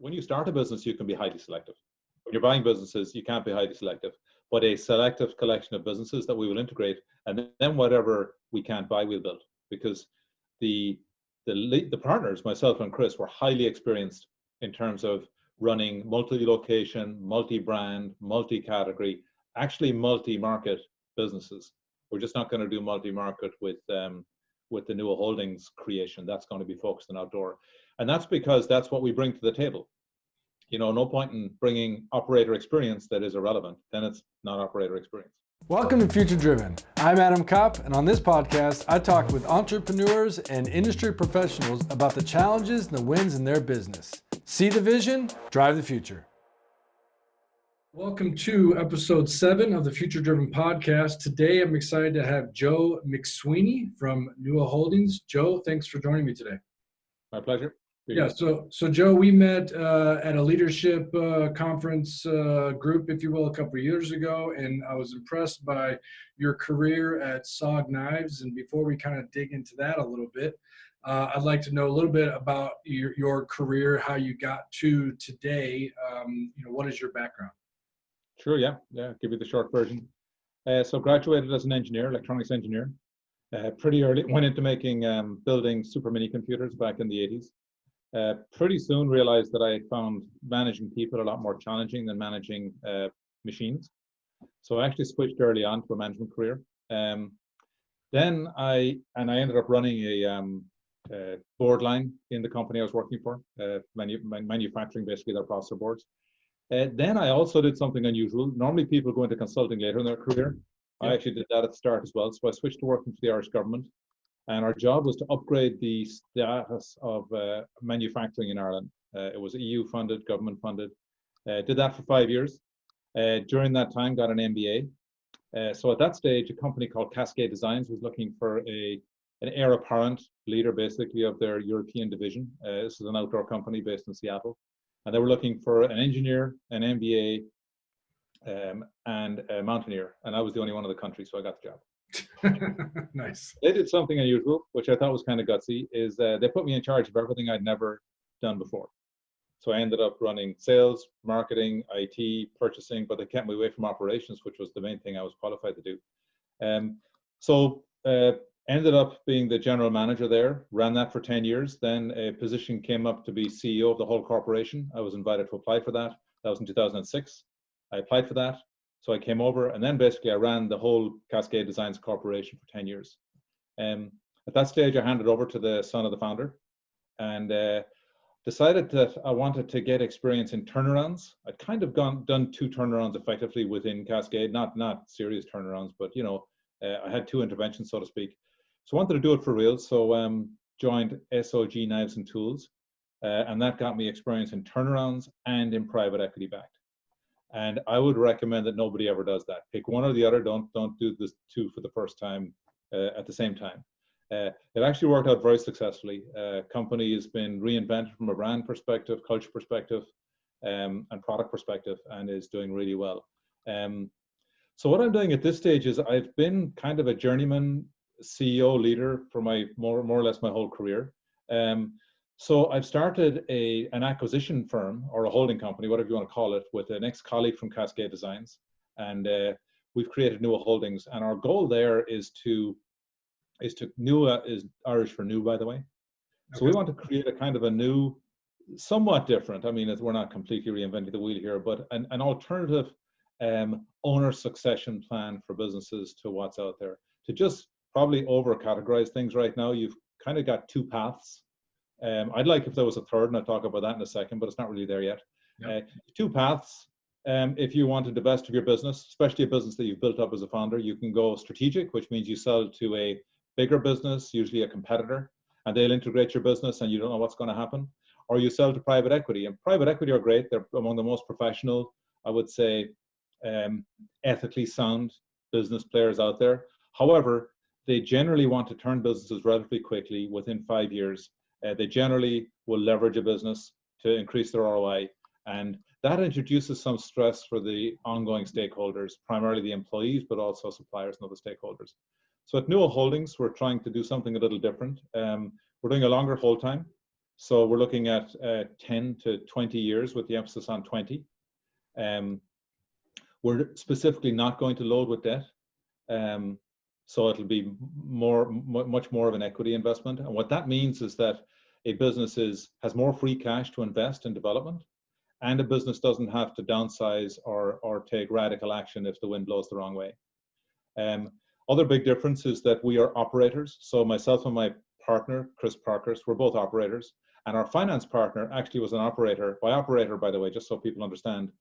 when you start a business, you can be highly selective. When you're buying businesses, you can't be highly selective, but a selective collection of businesses that we will integrate, and then whatever we can't buy, we'll build. Because the partners, myself and Chris, were highly experienced in terms of running multi-location, multi-brand, multi-category, actually multi-market businesses. We're just not going to do multi-market with the NUA Holdings creation. That's going to be focused on outdoor. And that's because that's what we bring to the table. You know, no point in bringing operator experience that is irrelevant. Then it's not operator experience. Welcome to Future Driven. I'm Adam Kopp, and on this podcast, I talk with entrepreneurs and industry professionals about the challenges and the wins in their business. See the vision, drive the future. Welcome to episode 7 of the Future Driven podcast. Today, I'm excited to have Joe McSwiney from NUA Holdings. Joe, thanks for joining me today. My pleasure. Yeah, so Joe, we met at a leadership conference group, if you will, a couple of years ago, and I was impressed by your career at SOG Knives. And before we kind of dig into that a little bit, I'd like to know a little bit about your career, how you got to today. What is your background? Sure, yeah, give you the short version. So graduated as an engineer, electronics engineer. Pretty early, went into making, building super mini computers back in the 80s. Pretty soon realized that I found managing people a lot more challenging than managing machines. So I actually switched early on to a management career. Then I ended up running a board line in the company I was working for, manufacturing basically their processor boards. Then I also did something unusual. Normally people go into consulting later in their career. Yeah. I actually did that at the start as well. So I switched to working for the Irish government. And our job was to upgrade the status of manufacturing in Ireland. It was EU funded, government funded. Did that for 5 years. During that time, got an MBA. So at that stage, a company called Cascade Designs was looking for an heir apparent leader, basically, of their European division. This is an outdoor company based in Seattle. And they were looking for an engineer, an MBA, and a mountaineer. And I was the only one in the country, so I got the job. Nice. They did something unusual, which I thought was kind of gutsy, is they put me in charge of everything I'd never done before. So I ended up running sales, marketing, IT, purchasing, but they kept me away from operations, which was the main thing I was qualified to do. So ended up being the general manager there, ran that for 10 years. Then a position came up to be CEO of the whole corporation. I was invited to apply for that. That was in 2006. I applied for that. So I came over, and then basically I ran the whole Cascade Designs Corporation for 10 years. At that stage, I handed over to the son of the founder, and decided that I wanted to get experience in turnarounds. I'd kind of done 2 turnarounds effectively within Cascade, not serious turnarounds, but I had 2 interventions, so to speak. So I wanted to do it for real. So joined SOG Knives and Tools, and that got me experience in turnarounds and in private equity backed. And I would recommend that nobody ever does that. Pick one or the other. Don't do this 2 for the first time at the same time. It actually worked out very successfully. Company has been reinvented from a brand perspective, culture perspective, and product perspective, and is doing really well. So what I'm doing at this stage is I've been kind of a journeyman CEO leader for my more or less my whole career. So I've started an acquisition firm, or a holding company, whatever you want to call it, with an ex-colleague from Cascade Designs. And we've created NUA Holdings. And our goal there is to NUA is Irish for new, by the way. Okay. So we want to create a kind of a new, somewhat different, I mean, we're not completely reinventing the wheel here, but an alternative owner succession plan for businesses to what's out there. To just probably over-categorize things right now, you've kind of got 2 paths. I'd like if there was a third, and I'll talk about that in a second, but it's not really there yet. Yep. 2 paths. If you want to divest of your business, especially a business that you've built up as a founder, you can go strategic, which means you sell to a bigger business, usually a competitor, and they'll integrate your business and you don't know what's going to happen. Or you sell to private equity. And private equity are great. They're among the most professional, I would say, ethically sound business players out there. However, they generally want to turn businesses relatively quickly within 5 years. They generally will leverage a business to increase their ROI, and that introduces some stress for the ongoing stakeholders, primarily the employees, but also suppliers and other stakeholders. So at NUA Holdings, we're trying to do something a little different. We're doing a longer hold time. So we're looking at 10 to 20 years with the emphasis on 20. We're specifically not going to load with debt. So it'll be much more of an equity investment. And what that means is that a business has more free cash to invest in development, and a business doesn't have to downsize or take radical action if the wind blows the wrong way. Other big difference is that we are operators. So myself and my partner, Chris Parkers, we're both operators. And our finance partner actually was an operator. By operator, by the way, just so people understand,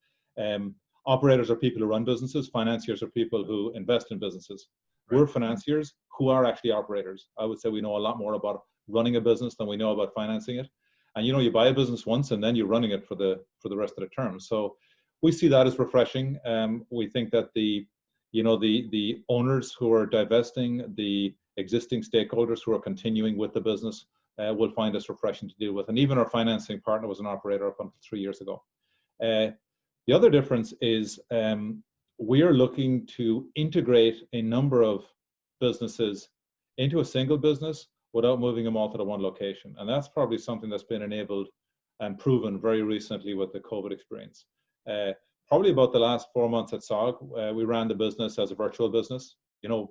operators are people who run businesses. Financiers are people who invest in businesses. Right. We're financiers who are actually operators. I would say we know a lot more about running a business than we know about financing it. And you buy a business once and then you're running it for the rest of the term. So we see that as refreshing. We think that the owners who are divesting, the existing stakeholders who are continuing with the business will find us refreshing to deal with. And even our financing partner was an operator up until 3 years ago. The other difference is we are looking to integrate a number of businesses into a single business without moving them all to the one location. And that's probably something that's been enabled and proven very recently with the COVID experience. Probably about the last 4 months at SOG, we ran the business as a virtual business.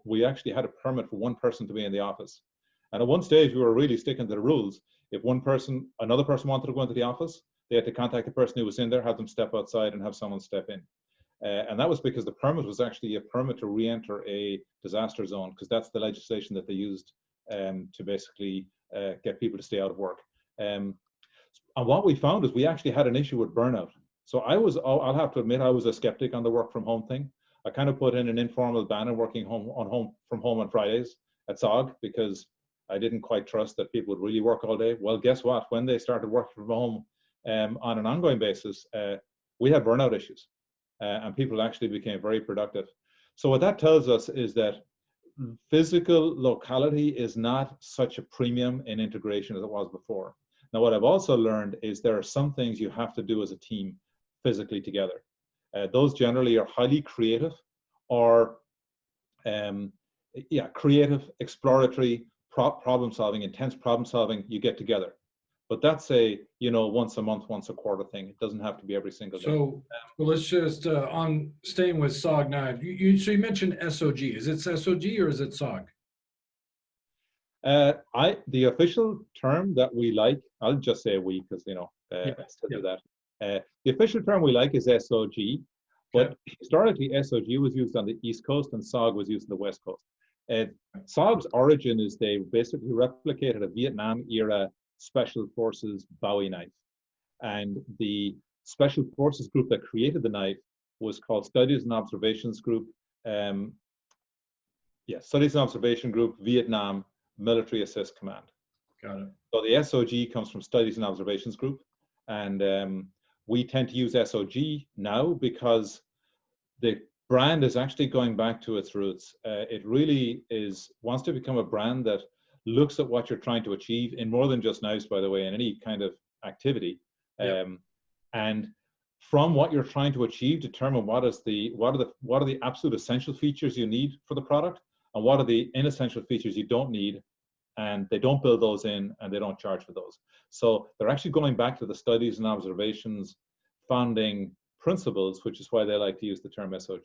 We actually had a permit for one person to be in the office. And at one stage, we were really sticking to the rules. If another person wanted to go into the office, they had to contact the person who was in there, have them step outside and have someone step in. And that was because the permit was actually a permit to re-enter a disaster zone, because that's the legislation that they used to basically get people to stay out of work. And what we found is we actually had an issue with burnout. So I'll have to admit, I was a skeptic on the work from home thing. I kind of put in an informal ban on working from home on Fridays at SOG because I didn't quite trust that people would really work all day. Well, guess what? When they started working from home on an ongoing basis, we had burnout issues and people actually became very productive. So what that tells us is that physical locality is not such a premium in integration as it was before. Now, what I've also learned is there are some things you have to do as a team physically together. Those generally are highly creative or creative, exploratory, problem solving, intense problem solving. You get together, but that's a once a month, once a quarter thing. It doesn't have to be every single day. So well, let's just on staying with SOG now. So you mentioned SOG. Is it SOG or is it SOG? The official term that we like, I'll just say we because I still do that. The official term we like is SOG, but historically SOG was used on the East Coast and SOG was used on the West Coast. SOG's origin is they basically replicated a Vietnam era Special Forces Bowie knife. And the Special Forces group that created the knife was called Studies and Observations Group. Studies and Observation Group, Vietnam Military Assist Command. Got it. So the SOG comes from Studies and Observations Group. And we tend to use SOG now because the brand is actually going back to its roots. It really wants to become a brand that looks at what you're trying to achieve in more than just knives, by the way, in any kind of activity. And from what you're trying to achieve, determine what are the absolute essential features you need for the product and what are the inessential features you don't need, and they don't build those in and they don't charge for those. So they're actually going back to the Studies and Observations founding principles, which is why they like to use the term SOG.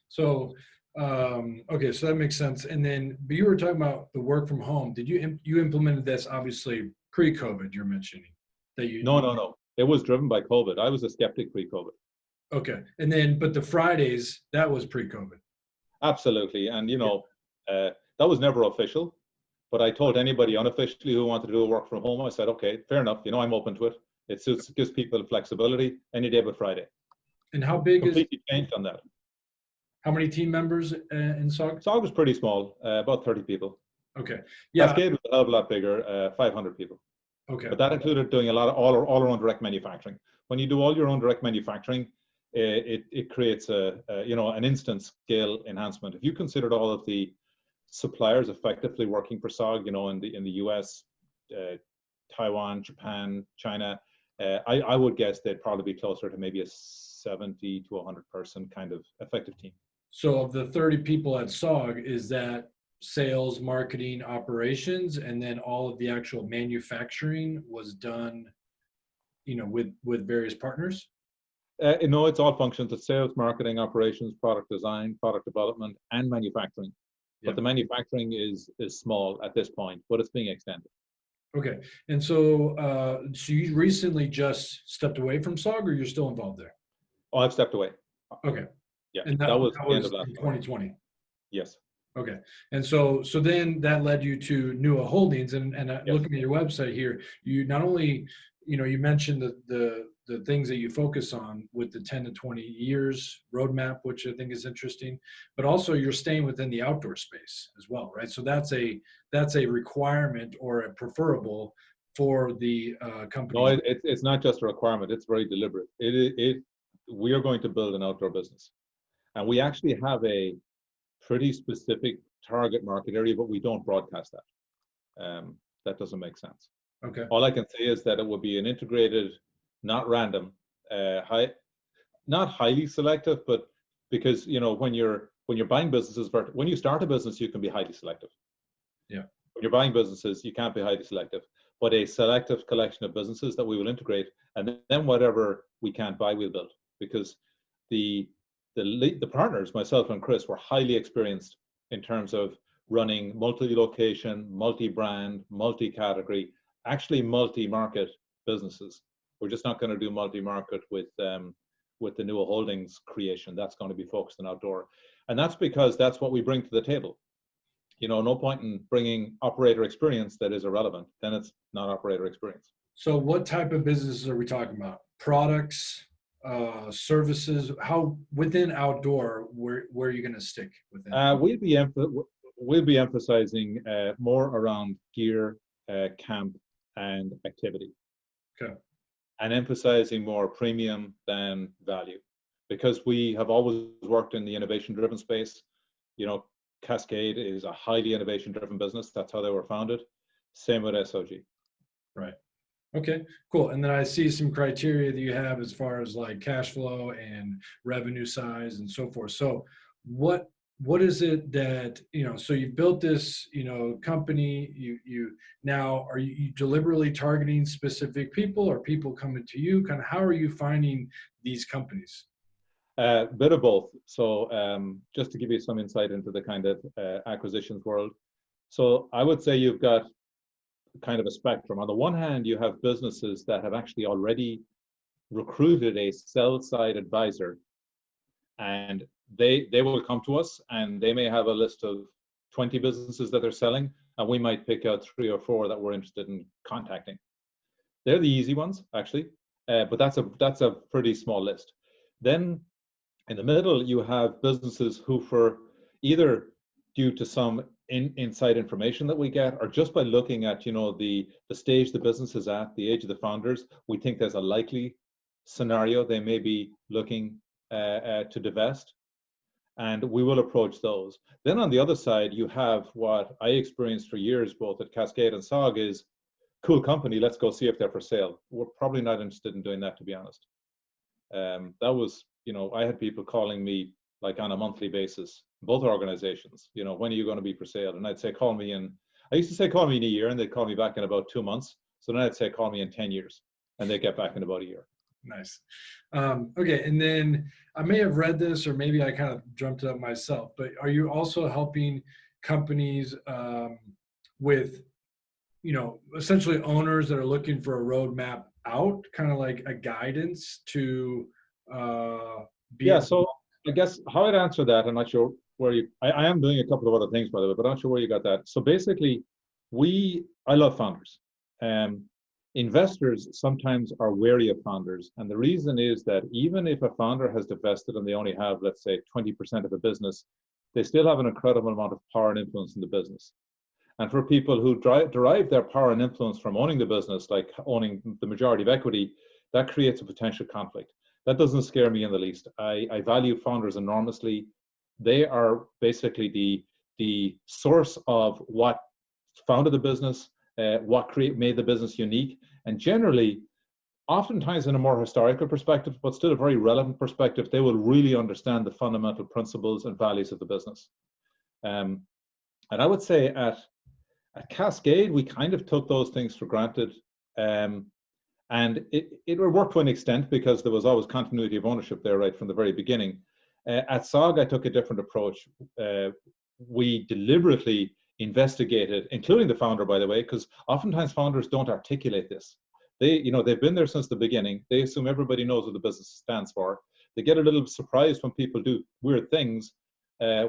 So okay, so that makes sense. And then, but you were talking about the work from home. Did you implemented this obviously pre-COVID? You're mentioning that you. No. It was driven by COVID. I was a skeptic pre-COVID. Okay, and then but the Fridays that was pre-COVID. Absolutely, and that was never official. But I told anybody unofficially who wanted to do a work from home, I said, okay, fair enough. I'm open to it. It gives people flexibility any day but Friday. And how big completely changed on that. How many team members in SOG? SOG was pretty small, about 30 people. Okay. Yeah. Cascade was a hell of a lot bigger, 500 people. Okay. But that included doing a lot of all our own direct manufacturing. When you do all your own direct manufacturing, it creates an instant scale enhancement. If you considered all of the suppliers effectively working for SOG, in the US, Taiwan, Japan, China, I would guess they'd probably be closer to maybe a 70 to 100 person kind of effective team. So of the 30 people at SOG, is that sales, marketing, operations, and then all of the actual manufacturing was done, with various partners? No, it's all functions. It's sales, marketing, operations, product design, product development, and manufacturing. Yeah. But the manufacturing is small at this point, but it's being extended. Okay. And so you recently just stepped away from SOG, or you're still involved there? Oh, I've stepped away. Okay. Yeah, And that was that the end was of last in year. 2020. Yes. Okay. And so then that led you to NUA Holdings, and Yes. looking at your website here, you not only, you mentioned the things that you focus on with the 10 to 20 years roadmap, which I think is interesting, but also you're staying within the outdoor space as well, right? So that's a requirement or a preferable for the company. No, it's not just a requirement. It's very deliberate. We are going to build an outdoor business, and we actually have a pretty specific target market area, but we don't broadcast that. That doesn't make sense. Okay. All I can say is that it would be an integrated, not random, not highly selective, but because when you're buying businesses, when you start a business, you can be highly selective. Yeah. When you're buying businesses, you can't be highly selective, but a selective collection of businesses that we will integrate, and then whatever we can't buy, we'll build, because the partners, myself and Chris, were highly experienced in terms of running multi-location, multi-brand, multi-category, actually multi-market businesses. We're just not going to do multi-market with the NUA Holdings creation. That's going to be focused on outdoor, and that's because that's what we bring to the table. No point in bringing operator experience that is irrelevant. Then it's not operator experience. So what type of businesses are we talking about? Products, services? How within outdoor, where are you going to stick with that? We'll be emphasizing more around gear, camp, and activity. Okay. And emphasizing more premium than value, because we have always worked in the innovation-driven space. Cascade is a highly innovation-driven business. That's how they were founded. Same with SOG. Right. Okay, cool. And then I see some criteria that you have as far as like cash flow and revenue size and so forth. So what is it that, so you built this, company, you now, are you deliberately targeting specific people, or people coming to you? Kind of how are you finding these companies? Bit of both. So just to give you some insight into the kind of acquisitions world. So I would say you've got kind of a spectrum. On the one hand, you have businesses that have actually already recruited a sell-side advisor, and they will come to us, and they may have a list of 20 businesses that they're selling, and we might pick out 3 or 4 that we're interested in contacting. They're the easy ones, actually, but that's a pretty small list. Then in the middle, you have businesses who, for either due to some inside information that we get, or just by looking at the stage the business is at, the age of the founders, we think there's a likely scenario they may be looking to divest, and we will approach those. Then on the other side, you have what I experienced for years, both at Cascade and SOG, is cool company, let's go see if they're for sale. We're probably not interested in doing that, to be honest. That was, I had people calling me like on a monthly basis, both organizations, when are you going to be for sale? And I'd say, I used to say, call me in a year, and they'd call me back in about 2 months. So then I'd say, call me in 10 years, and they'd get back in about a year. Nice. Okay. And then I may have read this, or maybe I kind of dreamt it up myself, but are you also helping companies with, essentially owners that are looking for a roadmap out, kind of like a guidance to be? Yeah. So I guess how I'd answer that, I'm not sure where I am doing a couple of other things, by the way, but I'm not sure where you got that. So basically, I love founders. Investors sometimes are wary of founders. And the reason is that even if a founder has divested and they only have, let's say, 20% of the business, they still have an incredible amount of power and influence in the business. And for people who derive their power and influence from owning the business, like owning the majority of equity, that creates a potential conflict. That doesn't scare me in the least. I value founders enormously. They are basically the source of what founded the business, what made the business unique, and generally, oftentimes in a more historical perspective, but still a very relevant perspective, they will really understand the fundamental principles and values of the business. And I would say at Cascade, we kind of took those things for granted. And it worked to an extent because there was always continuity of ownership there right from the very beginning. At SOG, I took a different approach. We deliberately investigated, including the founder, by the way, because oftentimes founders don't articulate this. They've been there since the beginning. They assume everybody knows what the business stands for. They get a little surprised when people do weird things,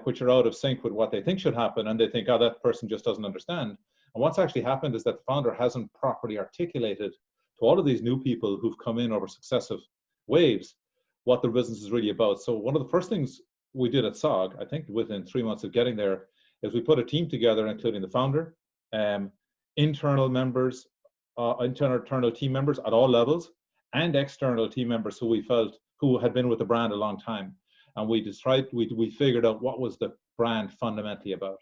which are out of sync with what they think should happen, and they think, oh, that person just doesn't understand. And what's actually happened is that the founder hasn't properly articulated to all of these new people who've come in over successive waves what their business is really about. So one of the first things we did at SOG, I think within 3 months of getting there, is we put a team together, including the founder, internal members, internal team members at all levels, and external team members who we felt who had been with the brand a long time. And we figured out what was the brand fundamentally about.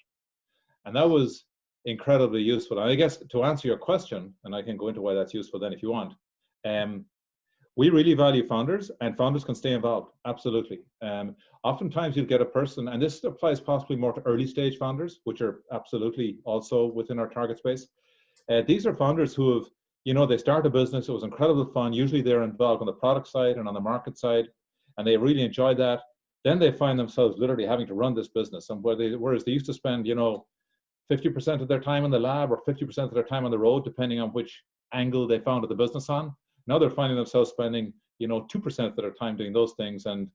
And that was incredibly useful. And I guess to answer your question, and I can go into why that's useful then if you want, we really value founders, and founders can stay involved, absolutely. Oftentimes you'll get a person, and this applies possibly more to early stage founders, which are absolutely also within our target space. These are founders who have, they start a business, it was incredible fun. Usually they're involved on the product side and on the market side, and they really enjoy that. Then they find themselves literally having to run this business. And whereas they used to spend, 50% of their time in the lab or 50% of their time on the road, depending on which angle they founded the business on, now they're finding themselves spending, 2% of their time doing those things and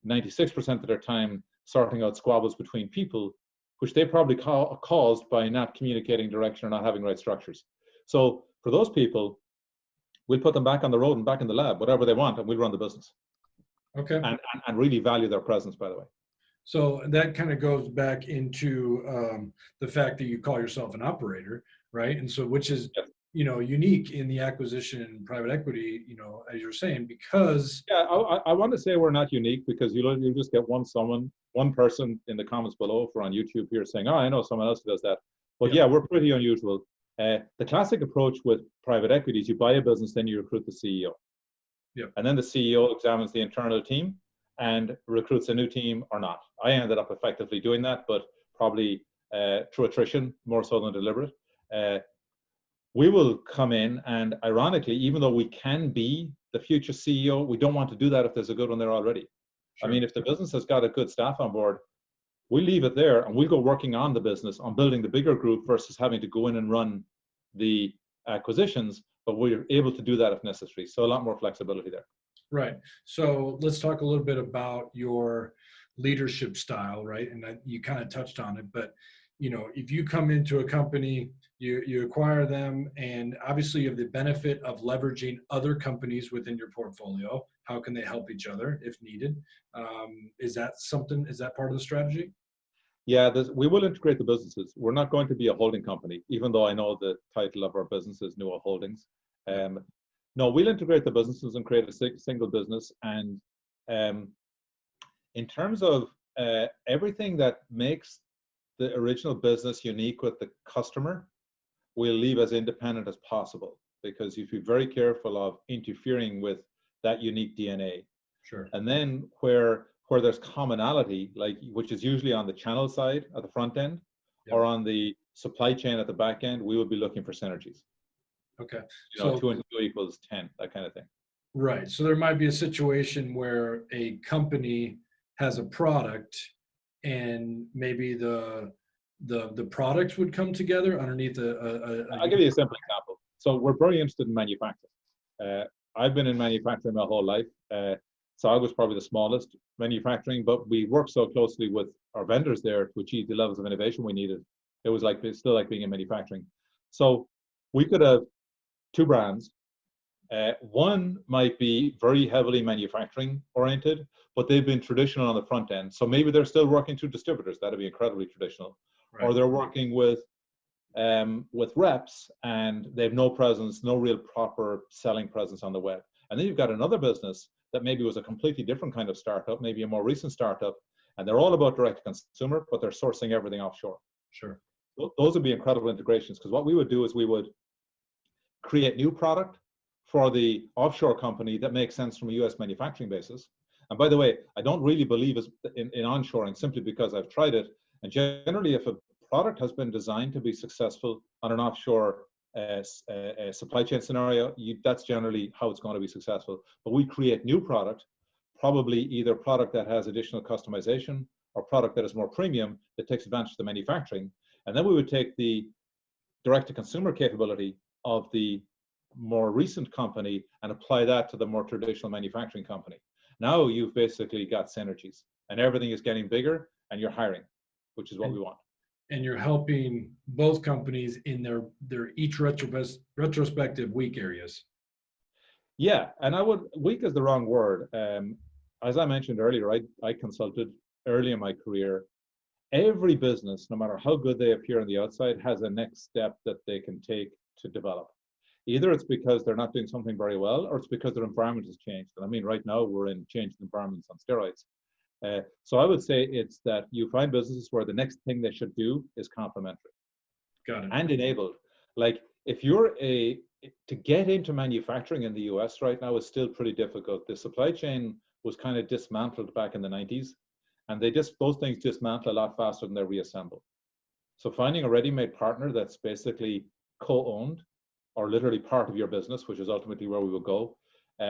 96% of their time sorting out squabbles between people, which they probably caused by not communicating direction or not having right structures. So for those people, we'll put them back on the road and back in the lab, whatever they want, and we'll run the business. Okay. And really value their presence, by the way. So that kind of goes back into the fact that you call yourself an operator, right? And so, which is, Yes. Unique in the acquisition and private equity, as you're saying, because. Yeah, I want to say we're not unique because you just get one person in the comments below if we're on YouTube here saying, oh, I know someone else who does that. But yeah, we're pretty unusual. The classic approach with private equity is you buy a business, then you recruit the CEO. Yeah. And then the CEO examines the internal team and recruits a new team or not. I ended up effectively doing that, but probably through attrition more so than deliberate. We will come in and ironically, even though we can be the future CEO, we don't want to do that if there's a good one there already. Sure. I mean, if the business has got a good staff on board, we leave it there and we'll go working on the business, on building the bigger group versus having to go in and run the acquisitions, but we're able to do that if necessary. So a lot more flexibility there. Right. So let's talk a little bit about your leadership style, right? And you kind of touched on it, but if you come into a company, you acquire them, and obviously you have the benefit of leveraging other companies within your portfolio. How can they help each other if needed? Is that part of the strategy? Yeah, we will integrate the businesses. We're not going to be a holding company, even though I know the title of our business is NUA Holdings. No, we'll integrate the businesses and create a single business. And in terms of everything that makes the original business unique with the customer, we'll leave as independent as possible because you have to be very careful of interfering with that unique DNA. Sure. And then where there's commonality, which is usually on the channel side at the front end, or on the supply chain at the back end, we will be looking for synergies. Okay. So 2 and 2 equals 10, that kind of thing. Right. So there might be a situation where a company has a product and maybe the products would come together underneath I'll give you a simple example. So we're very interested in manufacturing. I've been in manufacturing my whole life. So I was probably the smallest manufacturing, but we worked so closely with our vendors there to achieve the levels of innovation we needed. It's still like being in manufacturing. So we could have 2 brands. One might be very heavily manufacturing oriented, but they've been traditional on the front end. So maybe they're still working through distributors. That'd be incredibly traditional. Right. Or they're working with reps and they have no presence, no real proper selling presence on the web. And then you've got another business that maybe was a completely different kind of startup, maybe a more recent startup, and they're all about direct to consumer, but they're sourcing everything offshore. Sure. Those would be incredible integrations, because what we would do is we would create new product for the offshore company that makes sense from a US manufacturing basis. And by the way, I don't really believe in onshoring simply because I've tried it. And generally, if a product has been designed to be successful on an offshore supply chain scenario, that's generally how it's going to be successful. But we create new product, probably either product that has additional customization or product that is more premium that takes advantage of the manufacturing. And then we would take the direct-to-consumer capability of the more recent company and apply that to the more traditional manufacturing company. Now you've basically got synergies and everything is getting bigger and you're hiring, which is what we want. And you're helping both companies in their each retrospective weak areas. Yeah, and weak is the wrong word. As I mentioned earlier, I consulted early in my career. Every business, no matter how good they appear on the outside, has a next step that they can take to develop. Either it's because they're not doing something very well, or it's because their environment has changed. And I mean, right now we're in changed environments on steroids. So I would say it's that you find businesses where the next thing they should do is complementary. Got it. And enabled. Like if you're to get into manufacturing in the US right now is still pretty difficult. The supply chain was kind of dismantled back in the 90s, and those things dismantle a lot faster than they reassemble. So finding a ready-made partner that's basically co-owned or literally part of your business, which is ultimately where we will go,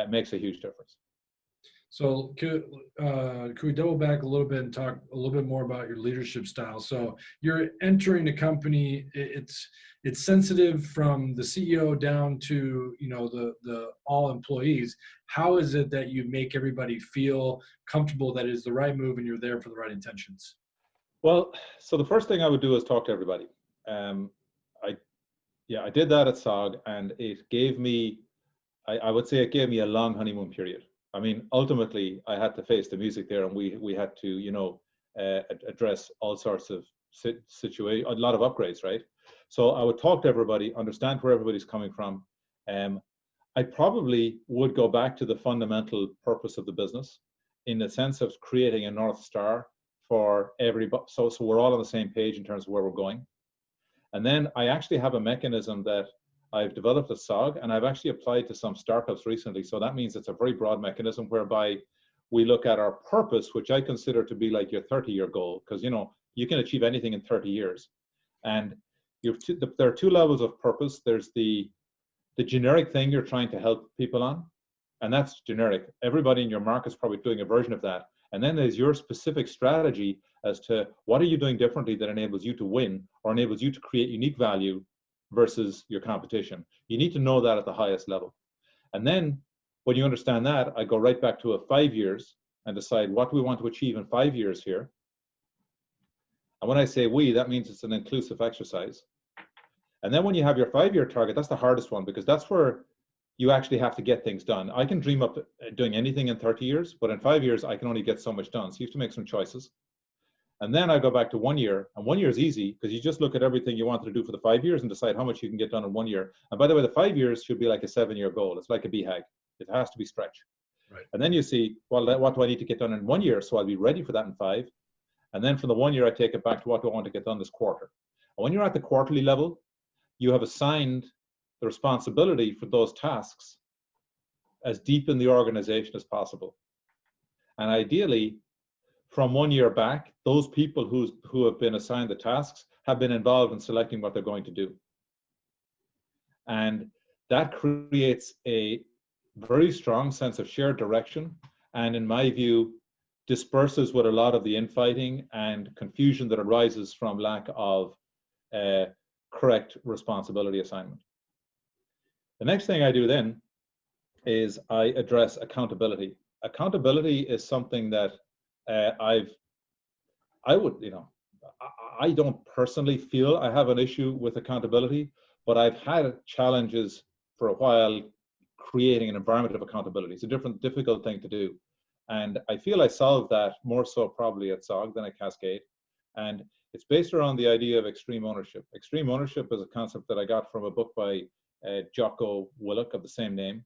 makes a huge difference. So could we double back a little bit and talk a little bit more about your leadership style? So you're entering a company, it's sensitive from the CEO down to the all employees. How is it that you make everybody feel comfortable that it's the right move and you're there for the right intentions? Well, so the first thing I would do is talk to everybody. I did that at SOG, and it gave me, I would say it gave me a long honeymoon period. I mean, ultimately, I had to face the music there, and we had to, address all sorts of situations, a lot of upgrades, right? So I would talk to everybody, understand where everybody's coming from. I probably would go back to the fundamental purpose of the business in the sense of creating a North Star for everybody. So we're all on the same page in terms of where we're going. And then I actually have a mechanism that I've developed at SOG, and I've actually applied to some startups recently. So that means it's a very broad mechanism whereby we look at our purpose, which I consider to be like your 30-year goal, because you can achieve anything in 30 years. And there are two levels of purpose. There's the generic thing you're trying to help people on, and that's generic. Everybody in your market's probably doing a version of that. And then there's your specific strategy as to what are you doing differently that enables you to win or enables you to create unique value versus your competition. You need to know that at the highest level. And then when you understand that, I go right back to 5 years and decide what do we want to achieve in 5 years here. And when I say we, that means it's an inclusive exercise. And then when you have your 5-year target, that's the hardest one, because that's where you actually have to get things done. I can dream up doing anything in 30 years, but in 5 years, I can only get so much done. So you have to make some choices. And then I go back to 1 year, and 1 year is easy because you just look at everything you wanted to do for the 5 years and decide how much you can get done in 1 year. And by the way, the 5 years should be like a 7-year goal. It's like a BHAG. It has to be stretched. Right. And then you see, well, what do I need to get done in 1 year? So I'll be ready for that in 5. And then from the 1 year, I take it back to what do I want to get done this quarter. And when you're at the quarterly level, you have assigned the responsibility for those tasks as deep in the organization as possible. And ideally, from 1 year back, those people who have been assigned the tasks have been involved in selecting what they're going to do. And that creates a very strong sense of shared direction, and in my view, disperses with a lot of the infighting and confusion that arises from lack of correct responsibility assignment. The next thing I do then is I address accountability. Accountability is something that I don't personally feel I have an issue with accountability, but I've had challenges for a while creating an environment of accountability. It's a difficult thing to do. And I feel I solved that more so probably at SOG than at Cascade. And it's based around the idea of extreme ownership. Extreme ownership is a concept that I got from a book by Jocko Willink of the same name.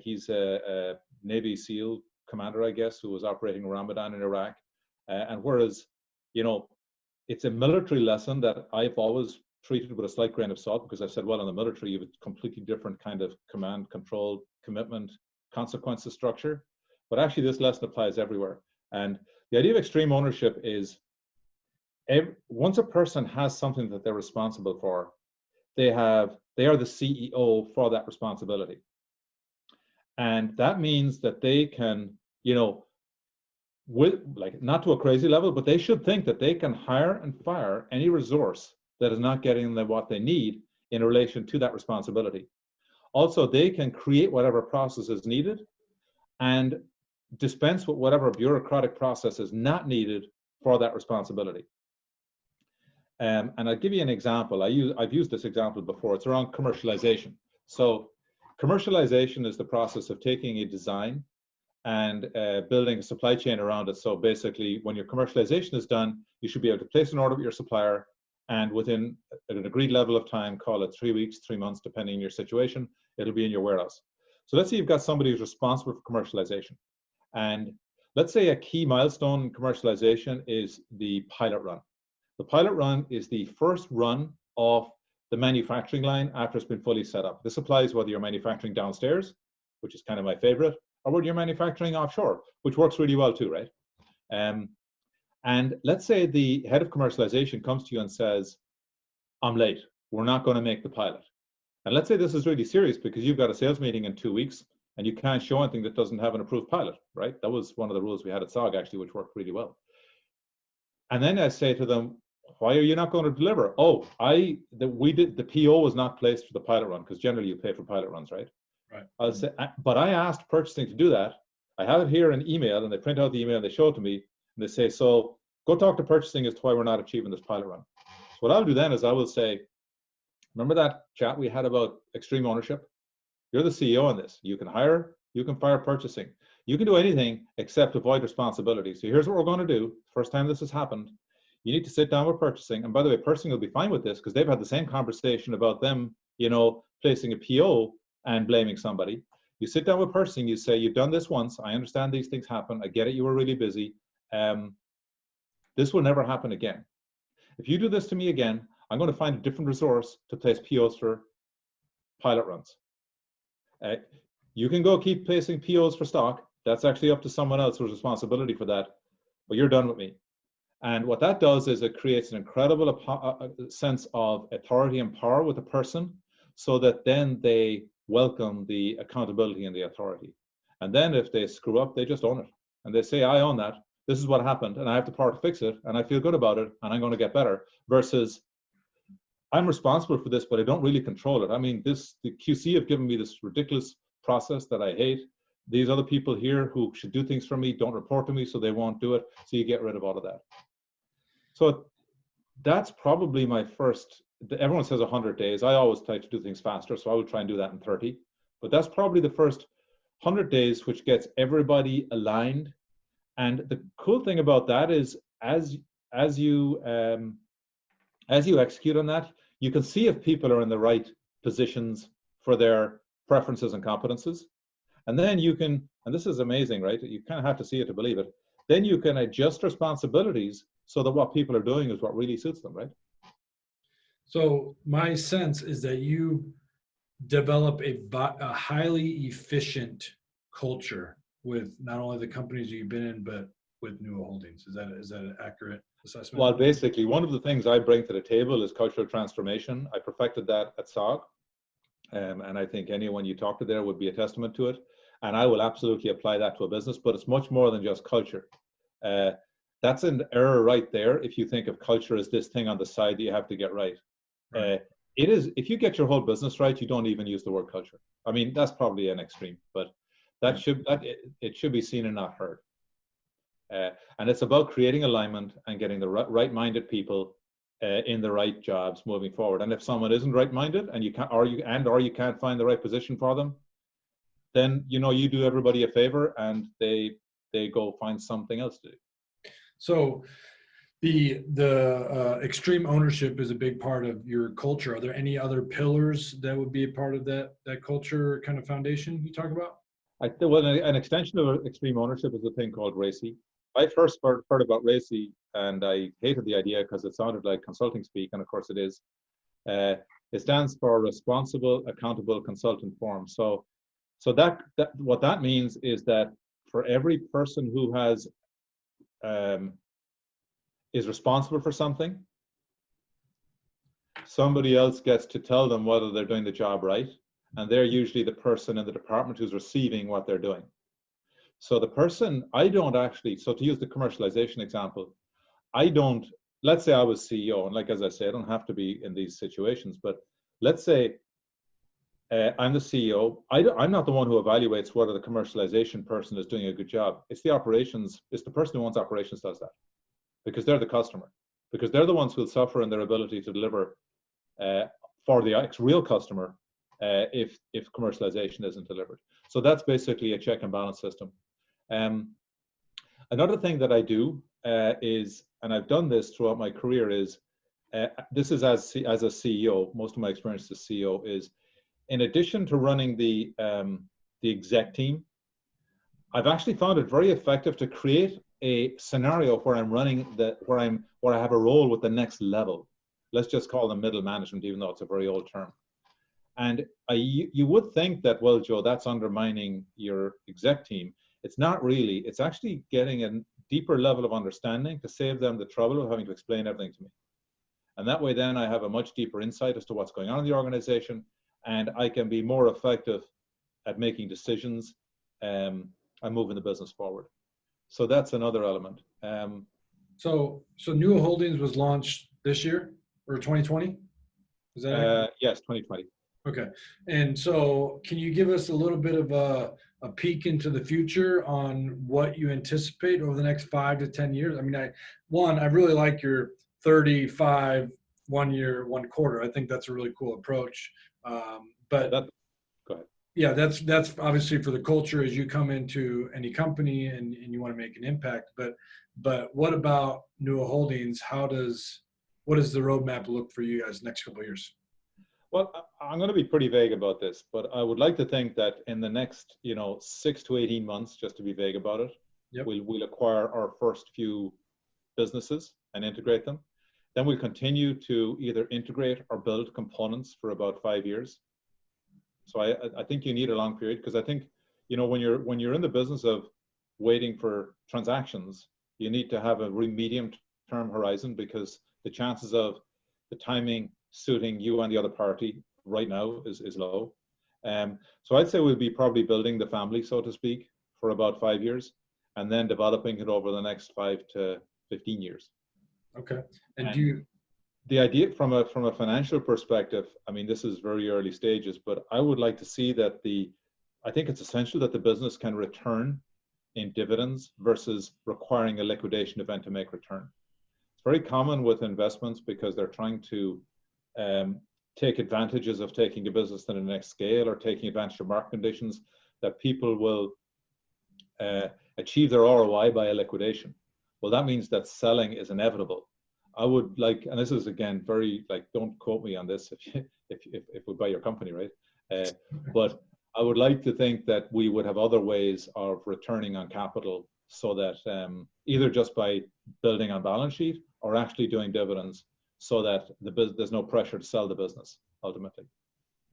He's a Navy SEAL commander, I guess, who was operating Ramadan in Iraq. And whereas, it's a military lesson that I've always treated with a slight grain of salt, because I've said, well, in the military, you have a completely different kind of command, control, commitment, consequences structure. But actually, this lesson applies everywhere. And the idea of extreme ownership is once a person has something that they're responsible for, they are the CEO for that responsibility. And that means that they can, with like not to a crazy level, but they should think that they can hire and fire any resource that is not getting them what they need in relation to that responsibility. Also, they can create whatever process is needed and dispense with whatever bureaucratic process is not needed for that responsibility. And I'll give you an example. I've used this example before. It's around commercialization. So commercialization is the process of taking a design and building a supply chain around it. So basically, when your commercialization is done, you should be able to place an order with your supplier, and within an agreed level of time, call it 3 weeks, 3 months, depending on your situation, it'll be in your warehouse. So let's say you've got somebody who's responsible for commercialization. And let's say a key milestone in commercialization is the pilot run. The pilot run is the first run of the manufacturing line after it's been fully set up. This applies whether you're manufacturing downstairs, which is kind of my favorite, or whether you're manufacturing offshore, which works really well too, right? And let's say the head of commercialization comes to you and says, I'm late, we're not going to make the pilot. And let's say this is really serious because you've got a sales meeting in 2 weeks and you can't show anything that doesn't have an approved pilot, right? That was one of the rules we had at SOG actually, which worked really well. And then I say to them, why are you not going to deliver? Oh, the PO was not placed for the pilot run, because generally you pay for pilot runs, right? Right. I'll say, but I asked purchasing to do that. I have it here in email, and they print out the email and they show it to me, and they say, so go talk to purchasing as to why we're not achieving this pilot run. So what I'll do then is I will say, remember that chat we had about extreme ownership? You're the CEO on this. You can hire, you can fire purchasing. You can do anything except avoid responsibility. So here's what we're going to do. First time this has happened, you need to sit down with purchasing. And by the way, purchasing will be fine with this because they've had the same conversation about them, placing a PO and blaming somebody. You sit down with purchasing, you say, you've done this once. I understand these things happen. I get it. You were really busy. This will never happen again. If you do this to me again, I'm going to find a different resource to place POs for pilot runs. You can go keep placing POs for stock. That's actually up to someone else who's responsibility for that, but you're done with me. And what that does is it creates an incredible sense of authority and power with a person, so that then they welcome the accountability and the authority. And then if they screw up, they just own it. And they say, I own that. This is what happened, and I have the power to fix it, and I feel good about it, and I'm going to get better, versus I'm responsible for this, but I don't really control it. I mean, the QC have given me this ridiculous process that I hate. These other people here who should do things for me don't report to me, so they won't do it. So you get rid of all of that. So that's probably my first, everyone says 100 days. I always try to do things faster, so I would try and do that in 30. But that's probably the first 100 days, which gets everybody aligned. And the cool thing about that is as you execute on that, you can see if people are in the right positions for their preferences and competences. And then you can, and this is amazing, right? You kind of have to see it to believe it. Then you can adjust responsibilities so that what people are doing is what really suits them, right? So my sense is that you develop a highly efficient culture with not only the companies you've been in, but with NUA Holdings. Is that an accurate assessment? Well, basically, one of the things I bring to the table is cultural transformation. I perfected that at SOG. And I think anyone you talk to there would be a testament to it. And I will absolutely apply that to a business, but it's much more than just culture. That's an error right there if you think of culture as this thing on the side that you have to get right. It is, if you get your whole business right, you don't even use the word culture. I mean, that's probably an extreme, but it should be seen and not heard. And it's about creating alignment and getting the right-minded people in the right jobs moving forward. And if someone isn't right-minded and you can't find the right position for them, then you do everybody a favor and they go find something else to do. So the extreme ownership is a big part of your culture. Are there any other pillars that would be a part of that culture kind of foundation you talk about? Well, an extension of extreme ownership is a thing called Racy. I first heard about Racy and I hated the idea because it sounded like consulting speak, and of course it is. It stands for Responsible, Accountable Consultant Firm. So that what that means is that for every person who has is responsible for something. Somebody else gets to tell them whether they're doing the job right, and they're usually the person in the department who's receiving what they're doing. So the person, I don't actually, so to use the commercialization example, I don't, let's say I was CEO, and like as I say, I don't have to be in these situations, but let's say I'm the CEO. I'm not the one who evaluates whether the commercialization person is doing a good job. It's the operations, it's the person who owns operations does that, because they're the customer, because they're the ones who will suffer in their ability to deliver for the real customer if commercialization isn't delivered. So that's basically a check and balance system. Another thing that I do is, and I've done this throughout my career, is this is as a CEO. Most of my experience as CEO is, in addition to running the exec team, I've actually found it very effective to create a scenario where I'm running where I have a role with the next level. Let's just call them middle management, even though it's a very old term. And you would think that, well, Joe, that's undermining your exec team. It's not really. It's actually getting a deeper level of understanding to save them the trouble of having to explain everything to me. And that way, then I have a much deeper insight as to what's going on in the organization, and I can be more effective at making decisions and moving the business forward. So that's another element. So NUA Holdings was launched this year or 2020? Is that accurate? Yes, 2020. Okay. And so can you give us a little bit of a peek into the future on what you anticipate over the next 5 to 10 years? I mean, I really like your 35, 1 year, 1 quarter. I think that's a really cool approach. But go ahead. Yeah, that's obviously for the culture as you come into any company and you want to make an impact. But what about NUA Holdings? What does the roadmap look for you guys next couple of years? Well, I'm going to be pretty vague about this, but I would like to think that in the next, 6 to 18 months, just to be vague about it, yep, we'll acquire our first few businesses and integrate them. Then we'll continue to either integrate or build components for about 5 years. So I think you need a long period, because I think, when you're in the business of waiting for transactions, you need to have a medium-term horizon, because the chances of the timing suiting you and the other party right now is low. So I'd say we'll be probably building the family, so to speak, for about 5 years, and then developing it over the next 5 to 15 years. Okay. And the idea from a financial perspective, I mean, this is very early stages, but I would like to see that I think it's essential that the business can return in dividends versus requiring a liquidation event to make return. It's very common with investments, because they're trying to take advantages of taking a business to the next scale or taking advantage of market conditions, that people will achieve their ROI by a liquidation. Well, that means that selling is inevitable. I would like, and this is again very, like, don't quote me on this if we buy your company, right? But I would like to think that we would have other ways of returning on capital, so that either just by building on balance sheet or actually doing dividends, so that there's no pressure to sell the business ultimately.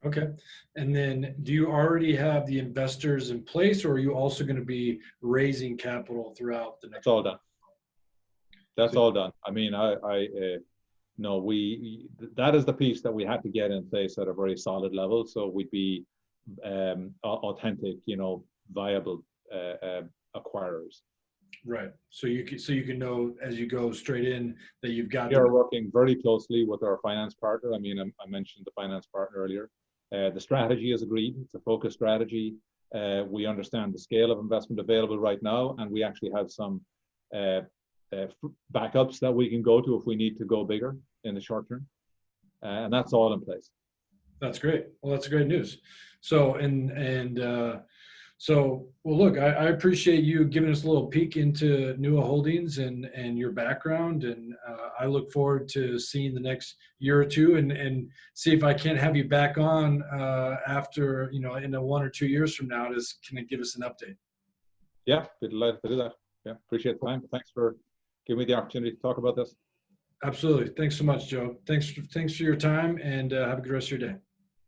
Okay. And then do you already have the investors in place, or are you also going to be raising capital throughout the next? That's all done. That's all done. I mean, no, that is the piece that we had to get in place at a very solid level, so we'd be authentic, viable acquirers. Right. So you can know as you go straight in that you've got. We are working very closely with our finance partner. I mean, I mentioned the finance partner earlier. The strategy is agreed. It's a focused strategy. We understand the scale of investment available right now, and we actually have some backups that we can go to if we need to go bigger in the short term. And that's all in place. That's great. Well, that's great news. So, well, look, I appreciate you giving us a little peek into NUA Holdings and your background. And I look forward to seeing the next year or two and see if I can't have you back on after, in 1 or 2 years from now, to kind of give us an update. Yeah, we'd like to do that. Yeah, appreciate the time. Thanks for giving me the opportunity to talk about this. Absolutely. Thanks so much, Joe. Thanks for your time, and have a good rest of your day.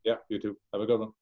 Yeah, you too. Have a good one.